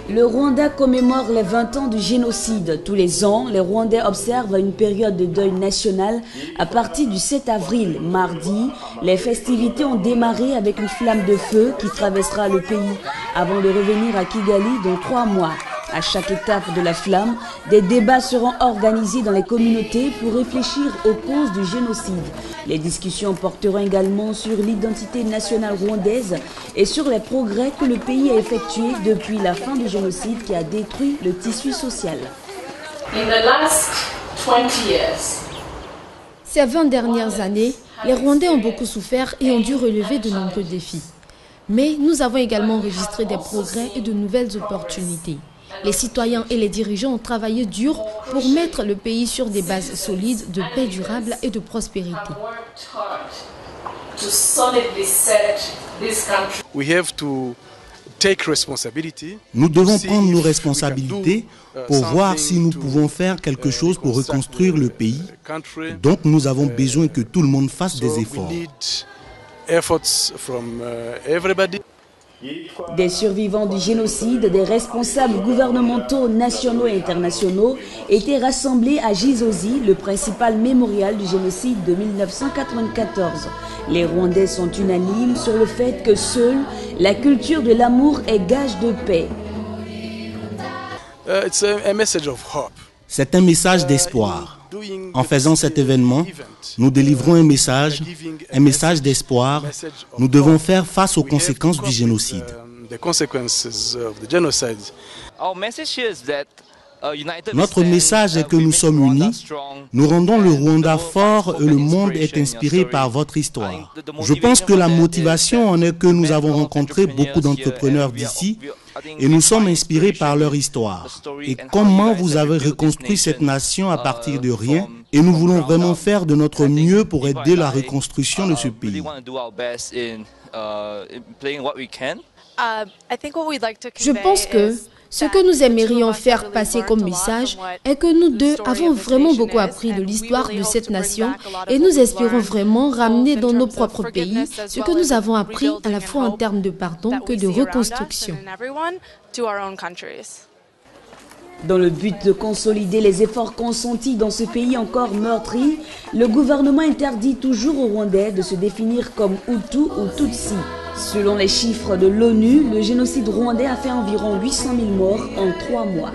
Le Rwanda commémore les 20 ans du génocide. Tous les ans, les Rwandais observent une période de deuil national à partir du 7 avril, mardi. Les festivités ont démarré avec une flamme de feu qui traversera le pays avant de revenir à Kigali dans 3 mois. À chaque étape de la flamme, des débats seront organisés dans les communautés pour réfléchir aux causes du génocide. Les discussions porteront également sur l'identité nationale rwandaise et sur les progrès que le pays a effectués depuis la fin du génocide qui a détruit le tissu social. Ces 20 dernières années, les Rwandais ont beaucoup souffert et ont dû relever de nombreux défis. Mais nous avons également enregistré des progrès et de nouvelles opportunités. Les citoyens et les dirigeants ont travaillé dur pour mettre le pays sur des bases solides de paix durable et de prospérité. Nous devons prendre nos responsabilités pour voir si nous pouvons faire quelque chose pour reconstruire le pays. Donc nous avons besoin que tout le monde fasse des efforts. Des survivants du génocide, des responsables gouvernementaux nationaux et internationaux étaient rassemblés à Gizozi, le principal mémorial du génocide de 1994. Les Rwandais sont unanimes sur le fait que seule la culture de l'amour est gage de paix. C'est un message d'espoir. En faisant cet événement, nous délivrons un message d'espoir. Nous devons faire face aux conséquences du génocide. Notre message est que nous sommes unis, nous rendons le Rwanda fort et le monde est inspiré par votre histoire. Je pense que la motivation en est que nous avons rencontré beaucoup d'entrepreneurs d'ici et nous sommes inspirés par leur histoire. Et comment vous avez reconstruit cette nation à partir de rien, et nous voulons vraiment faire de notre mieux pour aider la reconstruction de ce pays. Je pense que ce que nous aimerions faire passer comme message est que nous deux avons vraiment beaucoup appris de l'histoire de cette nation et nous espérons vraiment ramener dans nos propres pays ce que nous avons appris à la fois en termes de pardon que de reconstruction. Dans le but de consolider les efforts consentis dans ce pays encore meurtri, le gouvernement interdit toujours aux Rwandais de se définir comme Hutu ou Tutsi. Selon les chiffres de l'ONU, le génocide rwandais a fait environ 800 000 morts en 3 mois.